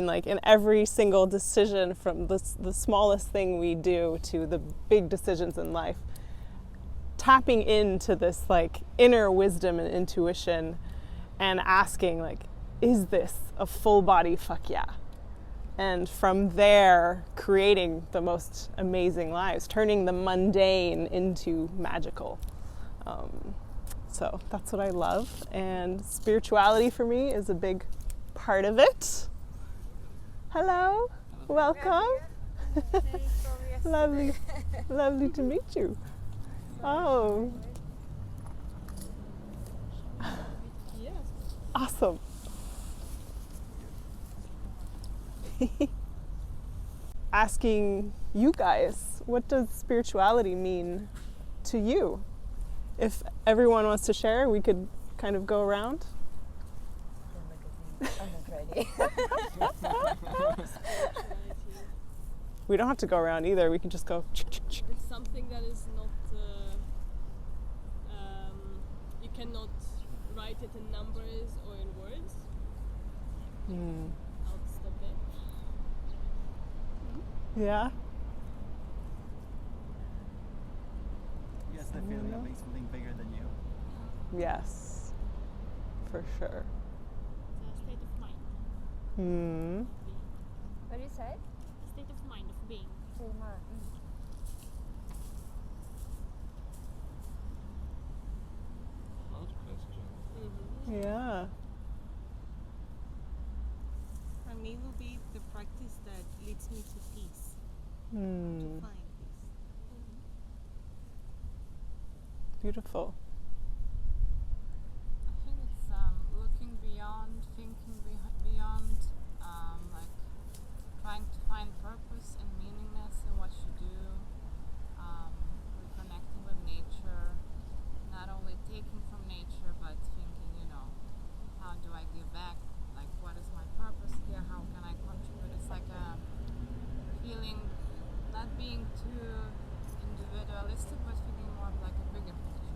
Like in every single decision, from the smallest thing we do to the big decisions in life, tapping into this like inner wisdom and intuition and asking like, is this a full body fuck yeah? And from there, creating the most amazing lives, turning the mundane into magical. So that's what I love. And spirituality for me is a big part of it. Hello, welcome. Lovely to meet you. Oh. Awesome. Asking you guys, what does spirituality mean to you? If everyone wants to share, we could kind of go around. I'm not ready. We don't have to go around either. We can just go. It's something that is not. You cannot write it in numbers or in words. I'll stop there. Yeah. Yes, the feeling of being something bigger than you. Yes, for sure. It's a state of mind. What do you say? State of mind of being. Hard question. Yeah. For me, it will be the practice that leads me to peace, to find peace. Beautiful. I think it's looking beyond, thinking beyond, like trying to find purpose and meaningness in what you do, reconnecting with nature, not only taking from nature, but thinking, how do I give back? Like, what is my purpose here? How can I contribute? It's like a feeling, not being too individualistic, but feeling more of like a bigger picture.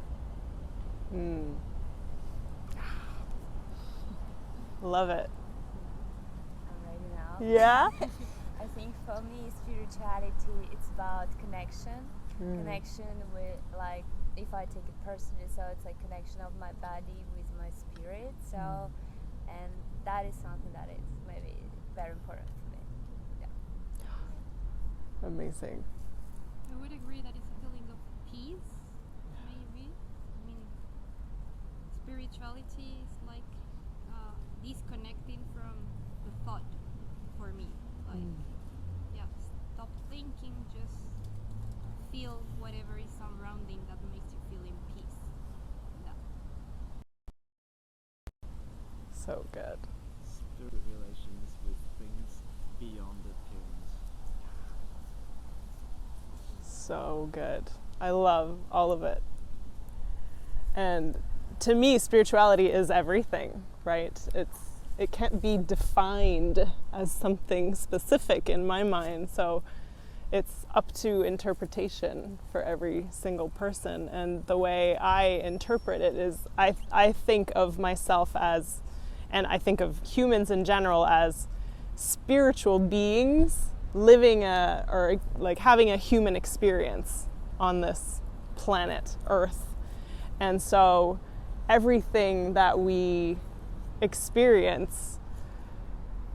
Love it. I'm ready now. Yeah? I think for me, spirituality, it's about connection. Connection with, like, if I take it personally, so it's like connection of my body with my spirit. So, and that is something that is maybe very important for me. Yeah. Amazing. I would agree that it's a feeling of peace, maybe. I mean, spirituality is like disconnecting from the thought for me. Like, stop thinking, just feel whatever is surrounding that makes you feel in peace. So good. Spirit relations with things beyond appearance. So good. I love all of it. And to me, spirituality is everything, right? It can't be defined as something specific in my mind. So it's up to interpretation for every single person. And the way I interpret it is I think of myself as, and I think of humans in general as spiritual beings living or having a human experience on this planet Earth. And so everything that we experience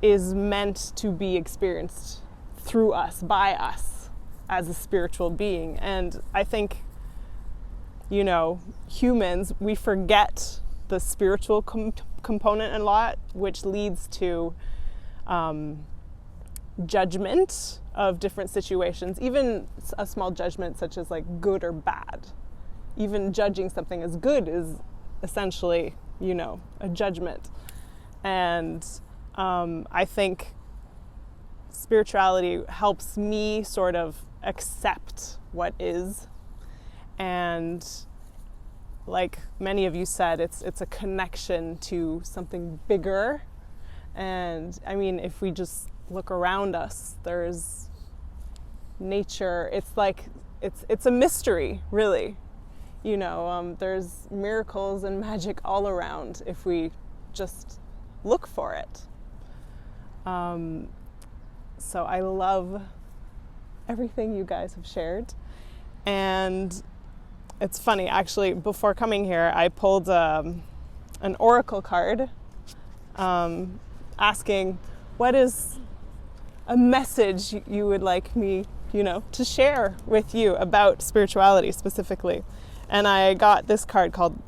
is meant to be experienced through us, by us, as a spiritual being. And I think, humans, we forget the spiritual component a lot, which leads to judgment of different situations, even a small judgment such as like good or bad. Even judging something as good is essentially, a judgment. And I think spirituality helps me sort of accept what is. And like many of you said, it's a connection to something bigger. And I mean, if we just look around us, there's nature. It's like, it's a mystery, really. There's miracles and magic all around if we just look for it. So I love everything you guys have shared. And it's funny, actually, before coming here, I pulled an oracle card asking, what is a message you would like me, to share with you about spirituality specifically? And I got this card called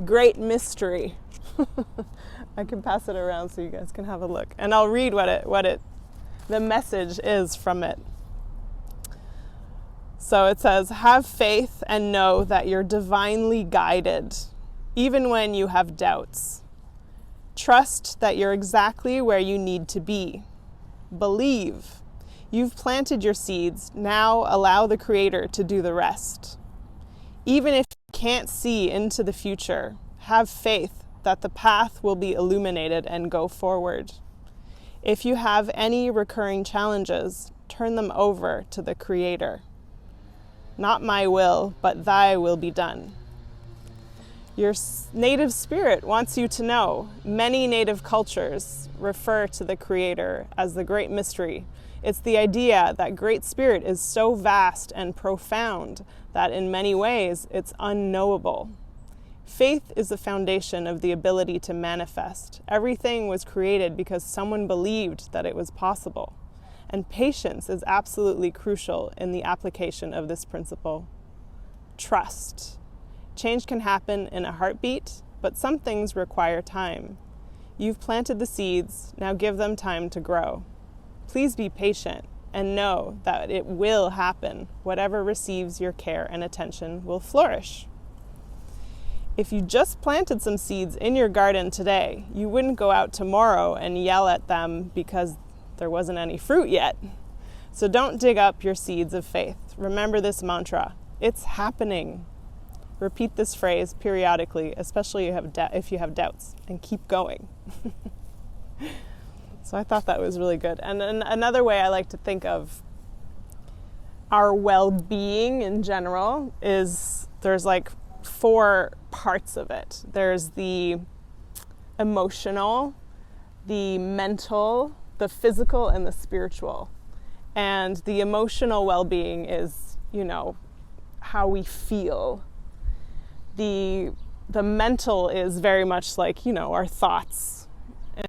Great Mystery. I can pass it around so you guys can have a look. And I'll read the message is from it. So it says, have faith and know that you're divinely guided, even when you have doubts. Trust that you're exactly where you need to be. Believe. You've planted your seeds, now allow the Creator to do the rest. Even if you can't see into the future, have faith that the path will be illuminated and go forward. If you have any recurring challenges, turn them over to the Creator. Not my will, but thy will be done. Your native spirit wants you to know many native cultures refer to the Creator as the Great Mystery. It's the idea that Great Spirit is so vast and profound that in many ways it's unknowable. Faith is the foundation of the ability to manifest. Everything was created because someone believed that it was possible. And patience is absolutely crucial in the application of this principle. Trust. Change can happen in a heartbeat, but some things require time. You've planted the seeds, now give them time to grow. Please be patient and know that it will happen. Whatever receives your care and attention will flourish. If you just planted some seeds in your garden today, you wouldn't go out tomorrow and yell at them because there wasn't any fruit yet. So don't dig up your seeds of faith. Remember this mantra. It's happening. Repeat this phrase periodically, especially if you have doubts, and keep going. So I thought that was really good. And another way I like to think of our well-being in general is there's like 4 parts of it. There's the emotional, the mental, the physical, and the spiritual. And the emotional well-being is, how we feel. The mental is very much like, our thoughts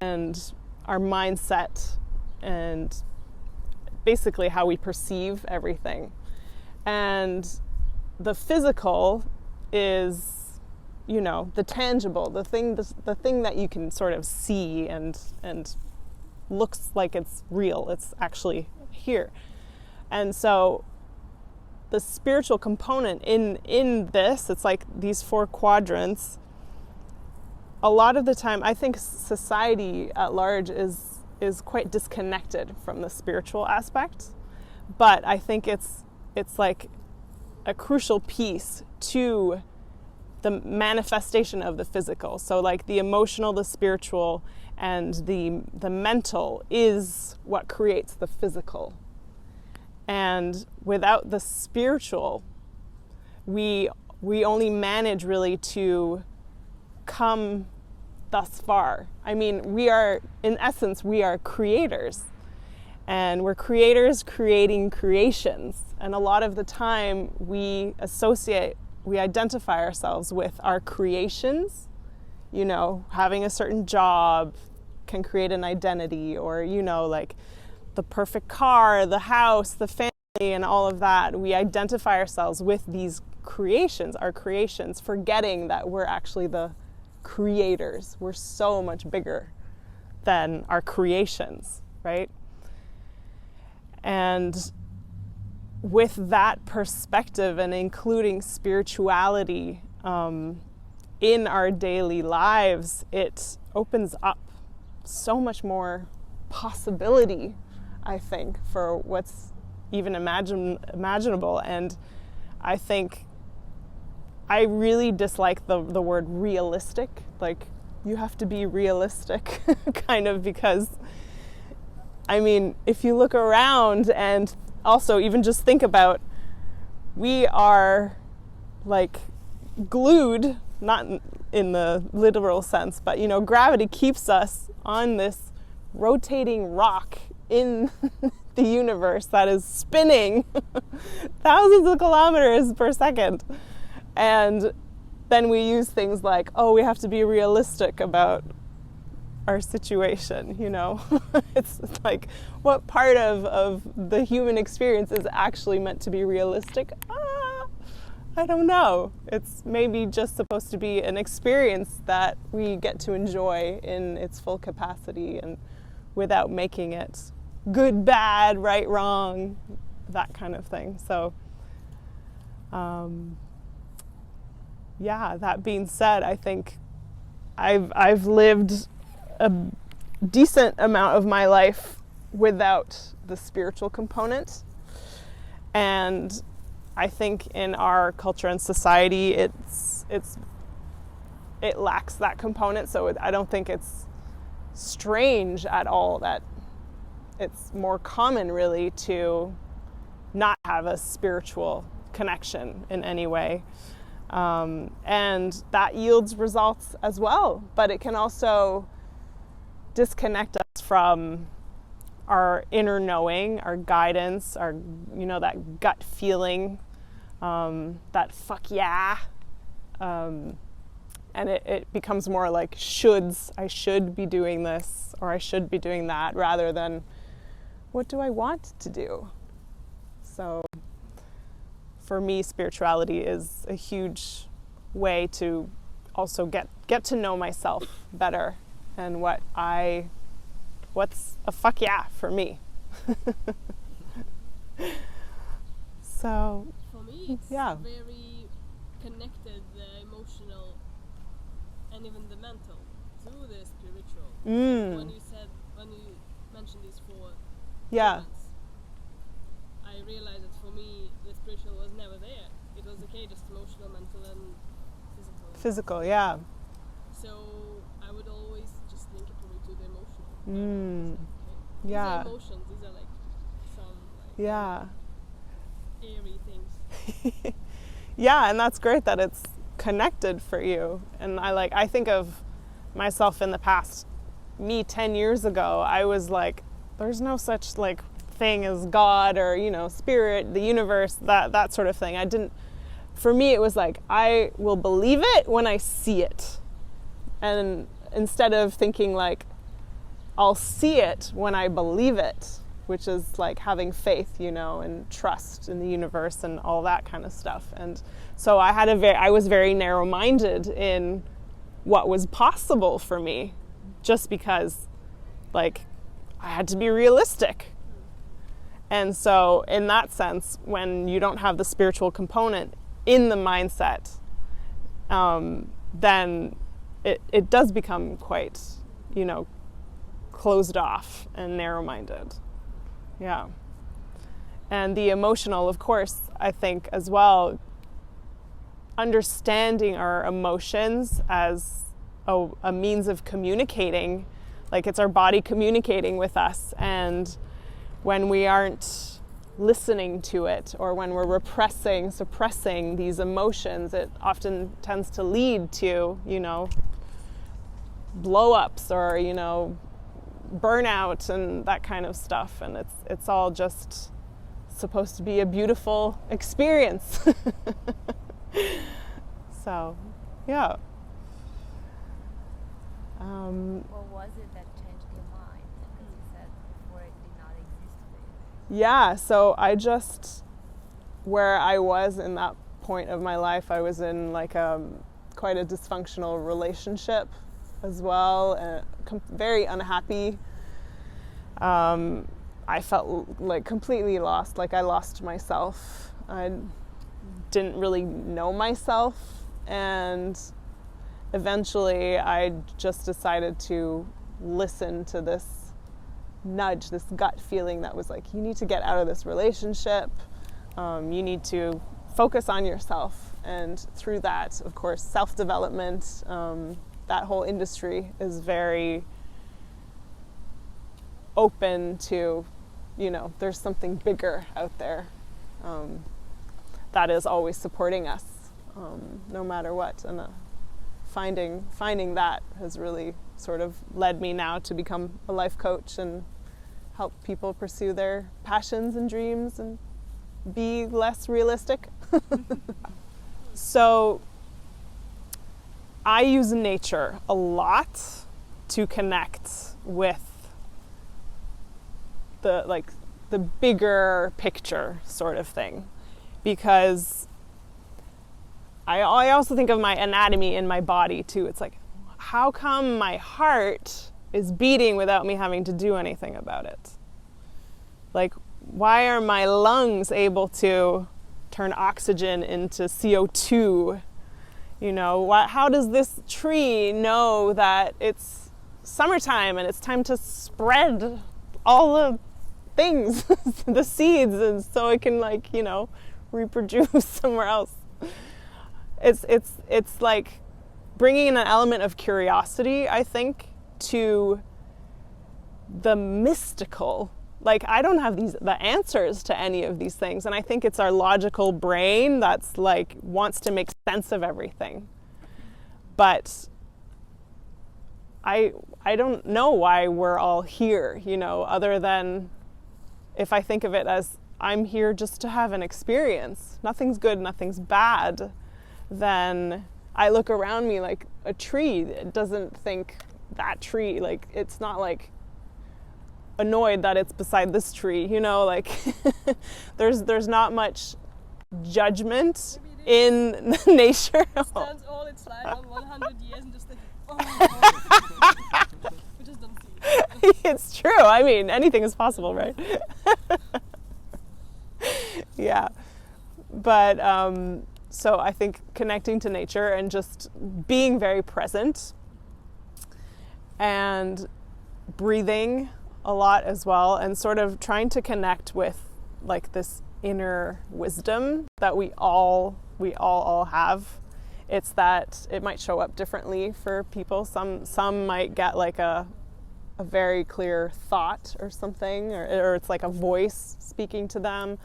and our mindset and basically how we perceive everything. And the physical is, the tangible, the thing that you can sort of see and looks like it's real. It's actually here. And so the spiritual component in this, it's like these 4 quadrants. A lot of the time, I think society at large is quite disconnected from the spiritual aspect, but I think it's like a crucial piece to the manifestation of the physical. So like the emotional, the spiritual, and the mental is what creates the physical. And without the spiritual, we only manage really to come thus far. I mean, in essence, we are creators. And we're creators creating creations. And a lot of the time we identify ourselves with our creations. Having a certain job can create an identity, or, like the perfect car, the house, the family, and all of that. We identify ourselves with these creations, our creations, forgetting that we're actually the creators. We're so much bigger than our creations, right? And with that perspective and including spirituality in our daily lives, it opens up so much more possibility, I think, for what's even imaginable. And I think I really dislike the word realistic. Like, you have to be realistic, kind of, because, I mean, if you look around and also even just think about, we are like glued, not in the literal sense, but gravity keeps us on this rotating rock in the universe that is spinning thousands of kilometers per second. And then we use things like, oh, we have to be realistic about our situation, you know? It's like, what part of the human experience is actually meant to be realistic? I don't know. It's maybe just supposed to be an experience that we get to enjoy in its full capacity and without making it good, bad, right, wrong, that kind of thing. So, yeah, that being said, I think I've lived a decent amount of my life without the spiritual component. And I think in our culture and society, it lacks that component. So I don't think it's strange at all that it's more common really to not have a spiritual connection in any way. And that yields results as well, but it can also disconnect us from our inner knowing, our guidance, our, you know, that gut feeling, that fuck yeah. And it becomes more like shoulds. I should be doing this or I should be doing that rather than what do I want to do? So for me, spirituality is a huge way to also get to know myself better and what's a fuck yeah for me. So for me, it's yeah. very connected, the emotional and even the mental to the spiritual. When you mentioned these four elements, I realized that for me the spiritual was never there. It was okay, just emotional, mental and physical. Yeah. So I would always just link it to the emotional. Yeah. These are emotions, these are like some like airy things. Yeah, and that's great that it's connected for you. And I think of myself in the past, me 10 years ago, I was like, there's no such like thing as God or, you know, spirit, the universe, that sort of thing. For me it was like, I will believe it when I see it. And instead of thinking like, I'll see it when I believe it, which is like having faith, you know, and trust in the universe and all that kind of stuff. And so I was very narrow-minded in what was possible for me, just because like I had to be realistic. And so in that sense, when you don't have the spiritual component in the mindset, then it does become quite, you know, closed off and narrow-minded. Yeah. And the emotional, of course, I think as well, understanding our emotions as a means of communicating, like it's our body communicating with us, and when we aren't listening to it or when we're suppressing these emotions, it often tends to lead to, you know, blow-ups or, you know, burnout and that kind of stuff. And it's all just supposed to be a beautiful experience. So, yeah. What was it that changed your mind? Because you said before it did not exist for you. Yeah, so where I was in that point of my life, I was in like quite a dysfunctional relationship as well, very unhappy. I felt like completely lost, like I lost myself. I didn't really know myself, and eventually I just decided to listen to this nudge, this gut feeling that was like, you need to get out of this relationship, you need to focus on yourself. And through that, of course, self-development, that whole industry is very open to, you know, there's something bigger out there that is always supporting us, no matter what. And finding that has really sort of led me now to become a life coach and help people pursue their passions and dreams and be less realistic. So I use nature a lot to connect with the bigger picture sort of thing, because I also think of my anatomy in my body too. It's like, how come my heart is beating without me having to do anything about it? Like, why are my lungs able to turn oxygen into CO2? You know, how does this tree know that it's summertime and it's time to spread all the things, the seeds, and so it can, like, you know, reproduce somewhere else? It's like bringing in an element of curiosity, I think, to the mystical. Like, I don't have the answers to any of these things, and I think it's our logical brain that's like wants to make sense of everything. But I don't know why we're all here, you know, other than if I think of it as I'm here just to have an experience. Nothing's good, nothing's bad. Then I look around me like a tree. It doesn't think that tree, like, it's not like annoyed that it's beside this tree, you know, like there's not much judgment in nature. It stands all its life on 100 years and just like, oh my God. We just don't see it. It's true. I mean, anything is possible, right? Yeah. But so I think connecting to nature and just being very present and breathing a lot as well, and sort of trying to connect with like this inner wisdom that we all have. It's that it might show up differently for people. Some might get like a very clear thought or something, or it's like a voice speaking to them.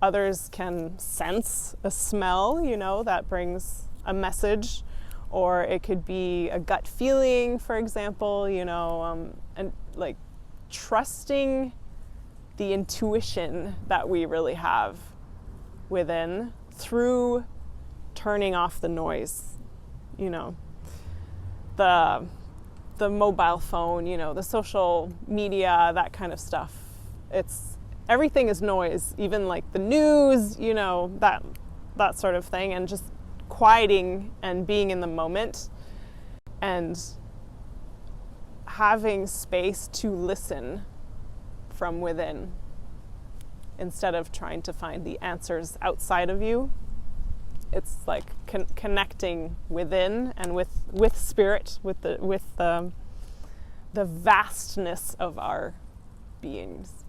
Others can sense a smell, you know, that brings a message, or it could be a gut feeling, for example, you know, and like trusting the intuition that we really have within through turning off the noise, you know, the mobile phone, you know, the social media, that kind of stuff. Everything is noise, even like the news, you know, that sort of thing, and just quieting and being in the moment and having space to listen from within instead of trying to find the answers outside of you. It's like connecting within and with spirit, with the vastness of our beings.